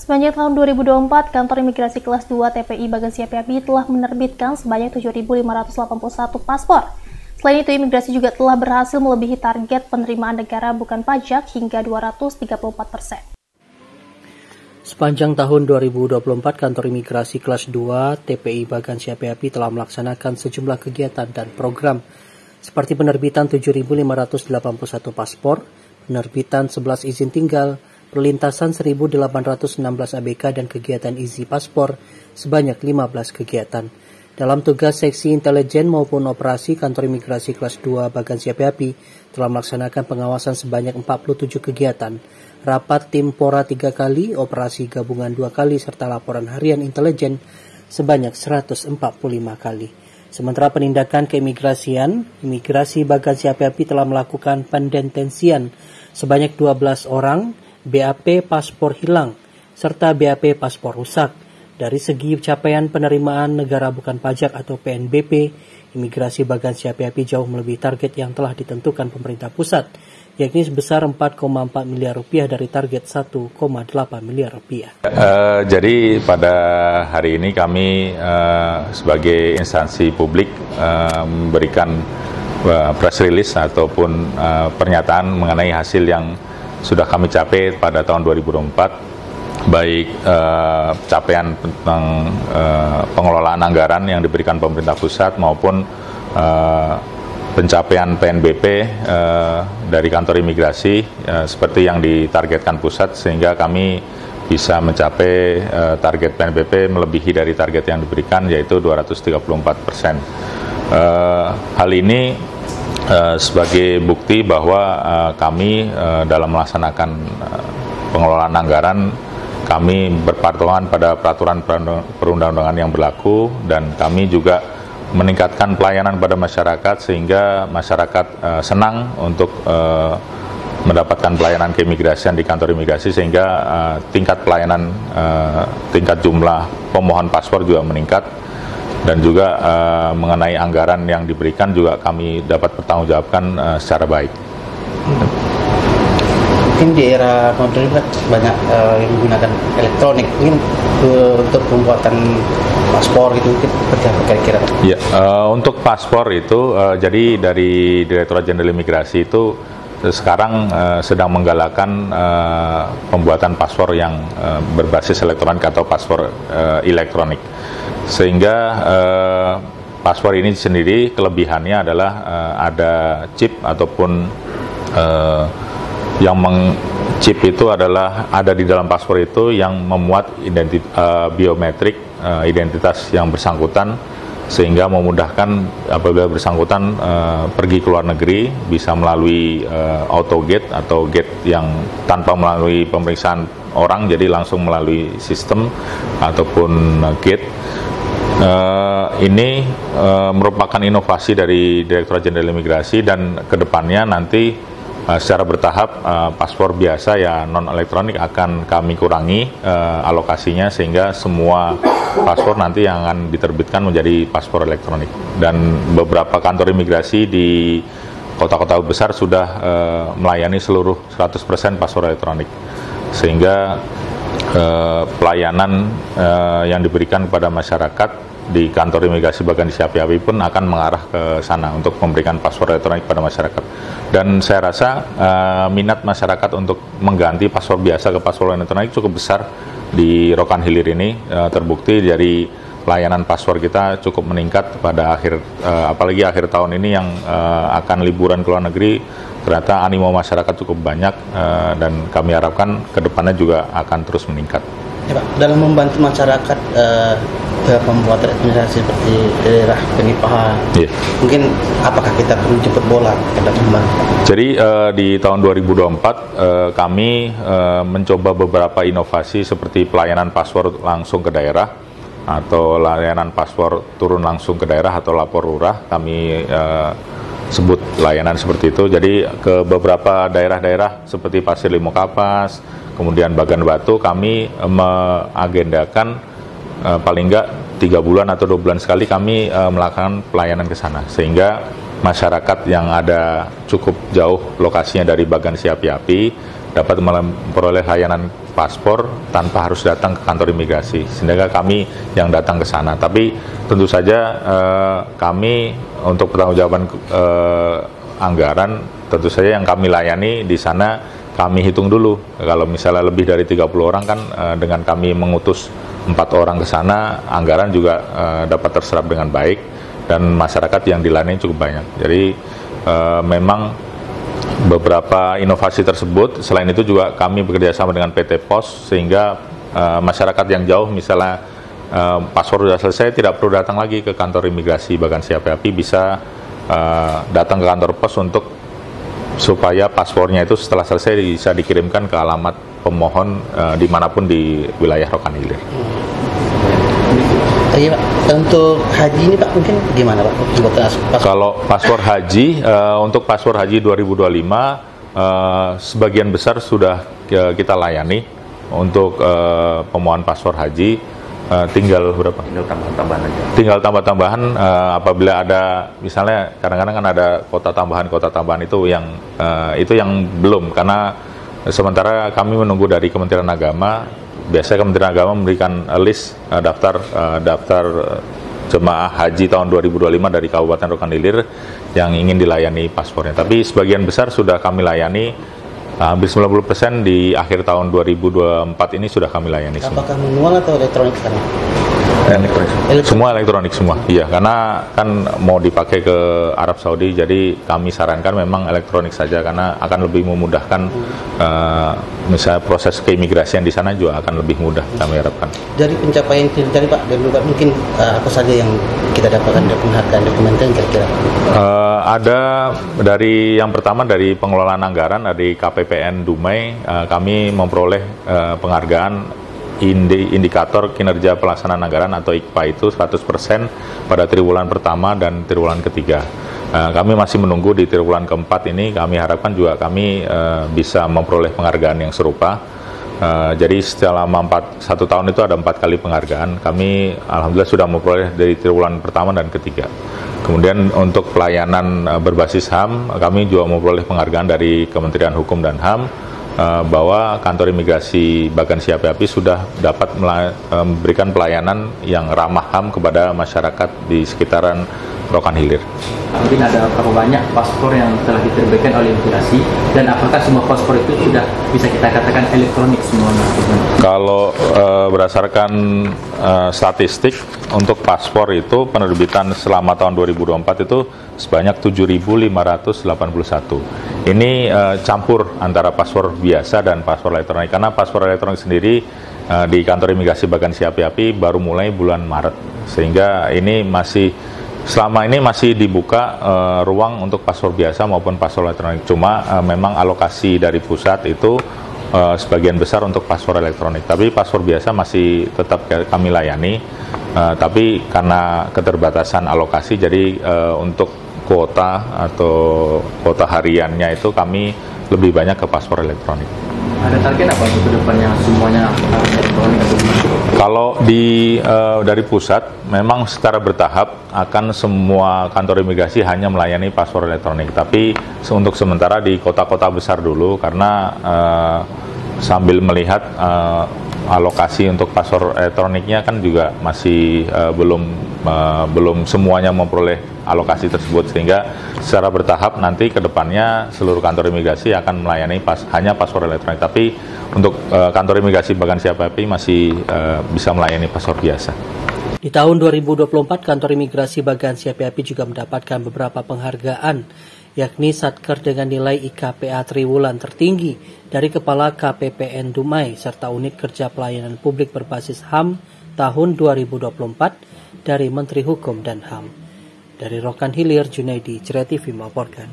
Sepanjang tahun 2024, Kantor Imigrasi Kelas 2 TPI Bagasi Api-Api telah menerbitkan sebanyak 7.581 paspor. Selain itu, imigrasi juga telah berhasil melebihi target penerimaan negara bukan pajak hingga 234%. Sepanjang tahun 2024, Kantor Imigrasi Kelas 2 TPI Bagasi Api-Api telah melaksanakan sejumlah kegiatan dan program seperti penerbitan 7.581 paspor, penerbitan 11 izin tinggal, perlintasan 1.816 ABK dan kegiatan izin paspor sebanyak 15 kegiatan. Dalam tugas seksi intelijen maupun operasi, Kantor Imigrasi Kelas 2 Bagasi Api-Api telah melaksanakan pengawasan sebanyak 47 kegiatan, rapat tim Pora 3 kali, operasi gabungan 2 kali, serta laporan harian intelijen sebanyak 145 kali. Sementara penindakan keimigrasian, Imigrasi Bagasi Api-Api telah melakukan pendetensian sebanyak 12 orang, BAP paspor hilang, serta BAP paspor rusak. Dari segi capaian penerimaan negara bukan pajak atau PNBP, Imigrasi Bagasi Api-Api jauh melebihi target yang telah ditentukan pemerintah pusat, yakni sebesar 4,4 miliar rupiah dari target 1,8 miliar rupiah. Jadi pada hari ini kami sebagai instansi publik memberikan press release ataupun pernyataan mengenai hasil yang sudah kami capai pada tahun 2024, baik capaian tentang pengelolaan anggaran yang diberikan pemerintah pusat maupun pencapaian PNBP dari kantor imigrasi seperti yang ditargetkan pusat, sehingga kami bisa mencapai target PNBP melebihi dari target yang diberikan, yaitu 234%. Hal ini sebagai bukti bahwa kami dalam melaksanakan pengelolaan anggaran, kami berpatokan pada peraturan perundang-undangan yang berlaku, dan kami juga meningkatkan pelayanan pada masyarakat sehingga masyarakat senang untuk mendapatkan pelayanan keimigrasian di kantor imigrasi, sehingga tingkat pelayanan, tingkat jumlah pemohon paspor juga meningkat, dan juga mengenai anggaran yang diberikan juga kami dapat bertanggungjawabkan secara baik. Mungkin di era modern banyak yang menggunakan elektronik, mungkin untuk pembuatan paspor gitu kira-kira. Ya, untuk paspor itu jadi dari Direktorat Jenderal Imigrasi itu sekarang sedang menggalakkan pembuatan paspor yang berbasis elektronik atau paspor elektronik, sehingga paspor ini sendiri kelebihannya adalah ada chip ataupun yang chip itu adalah ada di dalam paspor itu yang memuat biometrik identitas yang bersangkutan, sehingga memudahkan apabila bersangkutan pergi ke luar negeri bisa melalui auto gate atau gate yang tanpa melalui pemeriksaan orang, jadi langsung melalui sistem ataupun gate. Ini merupakan inovasi dari Direktorat Jenderal Imigrasi, dan kedepannya nanti secara bertahap paspor biasa ya non elektronik akan kami kurangi alokasinya, sehingga semua paspor nanti yang akan diterbitkan menjadi paspor elektronik. Dan beberapa kantor imigrasi di kota-kota besar sudah melayani seluruh 100% paspor elektronik, sehingga pelayanan yang diberikan kepada masyarakat di kantor imigrasi Bagasi Api-Api pun akan mengarah ke sana untuk memberikan paspor elektronik pada masyarakat. Dan saya rasa minat masyarakat untuk mengganti paspor biasa ke paspor elektronik cukup besar di Rokan Hilir ini. Terbukti dari layanan paspor kita cukup meningkat pada apalagi akhir tahun ini yang akan liburan ke luar negeri, ternyata animo masyarakat cukup banyak, dan kami harapkan ke depannya juga akan terus meningkat. Ya, Pak, dalam membantu masyarakat membuat administrasi seperti daerah penipahan, mungkin apakah kita perlu jemput bola ke depan? Jadi di tahun 2024 kami mencoba beberapa inovasi seperti pelayanan paspor langsung ke daerah, atau layanan paspor turun langsung ke daerah atau lapor lurah, kami sebut layanan seperti itu. Jadi ke beberapa daerah-daerah seperti Pasir Limo Kapas, kemudian Bagan Batu, kami mengagendakan paling enggak 3 bulan atau 2 bulan sekali kami melakukan pelayanan ke sana, sehingga masyarakat yang ada cukup jauh lokasinya dari Bagasi Api-Api dapat memperoleh layanan paspor tanpa harus datang ke kantor imigrasi, sehingga kami yang datang ke sana. Tapi tentu saja kami untuk pertanggungjawaban anggaran, tentu saja yang kami layani di sana kami hitung dulu. Kalau misalnya lebih dari 30 orang kan dengan kami mengutus 4 orang ke sana, anggaran juga dapat terserap dengan baik dan masyarakat yang dilayani cukup banyak. Jadi memang beberapa inovasi tersebut, selain itu juga kami bekerjasama dengan PT Pos, sehingga masyarakat yang jauh misalnya paspor sudah selesai tidak perlu datang lagi ke kantor imigrasi Bagansi Api-Api, bisa datang ke kantor pos supaya paspornya itu setelah selesai bisa dikirimkan ke alamat pemohon dimanapun di wilayah Rokan Hilir. Iya Pak, untuk haji ini Pak mungkin gimana Pak? Kalau paspor haji, untuk paspor haji 2025 sebagian besar sudah kita layani. Untuk pemohon paspor haji tinggal berapa? Tinggal tambah-tambahan aja. Tinggal tambah-tambahan apabila ada, misalnya kadang-kadang kan ada kota tambahan itu yang belum, karena sementara kami menunggu dari Kementerian Agama. Biasanya Kementerian Agama memberikan list daftar jemaah haji tahun 2025 dari Kabupaten Rokan Hilir yang ingin dilayani paspornya. Tapi sebagian besar sudah kami layani, hampir 90% di akhir tahun 2024 ini sudah kami layani. Apakah manual atau elektronik sekarang? Elektronik. Semua elektronik semua. Iya, karena kan mau dipakai ke Arab Saudi, jadi kami sarankan memang elektronik saja karena akan lebih memudahkan misalnya proses keimigrasian di sana juga akan lebih mudah, kami harapkan. Dari pencapaian dari Pak, mungkin apa saja yang kita dapatkan dari penghargaan dokumen kira-kira? Ada dari yang pertama dari pengelolaan anggaran dari KPPN Dumai, kami memperoleh penghargaan indikator kinerja pelaksanaan anggaran atau IKPA itu 100% pada triwulan pertama dan triwulan ketiga. Kami masih menunggu di triwulan keempat ini, kami harapkan juga kami bisa memperoleh penghargaan yang serupa. Jadi selama 1 tahun itu ada 4 kali penghargaan, kami alhamdulillah sudah memperoleh dari triwulan pertama dan ketiga. Kemudian untuk pelayanan berbasis HAM, kami juga memperoleh penghargaan dari Kementerian Hukum dan HAM, bahwa kantor imigrasi Bagansi Api-Api sudah dapat memberikan pelayanan yang ramah HAM kepada masyarakat di sekitaran Rokan Hilir. Mungkin ada berapa banyak paspor yang telah diterbitkan oleh imigrasi, dan apakah semua paspor itu sudah bisa kita katakan elektronik semuanya? Kalau berdasarkan statistik untuk paspor itu penerbitan selama tahun 2024 itu sebanyak 7.581. Ini campur antara paspor biasa dan paspor elektronik, karena paspor elektronik sendiri di kantor imigrasi Bagansi Api-Api baru mulai bulan Maret, sehingga ini selama ini masih dibuka ruang untuk paspor biasa maupun paspor elektronik. Cuma memang alokasi dari pusat itu sebagian besar untuk paspor elektronik, tapi paspor biasa masih tetap kami layani, tapi karena keterbatasan alokasi, jadi untuk kuota atau kuota hariannya itu kami lebih banyak ke paspor elektronik. Ada target apa untuk kedepannya semuanya elektronik atau gimana? Kalau dari pusat memang secara bertahap akan semua kantor imigrasi hanya melayani paspor elektronik, tapi untuk sementara di kota-kota besar dulu, karena sambil melihat alokasi untuk paspor elektroniknya kan juga masih belum semuanya memperoleh alokasi tersebut, sehingga secara bertahap nanti ke depannya seluruh kantor imigrasi akan melayani hanya paspor elektronik, tapi untuk kantor imigrasi Bagansi Api-Api masih bisa melayani paspor biasa. Di tahun 2024, kantor imigrasi Bagansi Api-Api juga mendapatkan beberapa penghargaan, yakni Satker dengan nilai IKPA triwulan tertinggi dari Kepala KPPN Dumai, serta unit kerja pelayanan publik berbasis HAM tahun 2024 dari Menteri Hukum dan HAM. Dari Rokan Hilir, Junaidi, Jera TV melaporkan.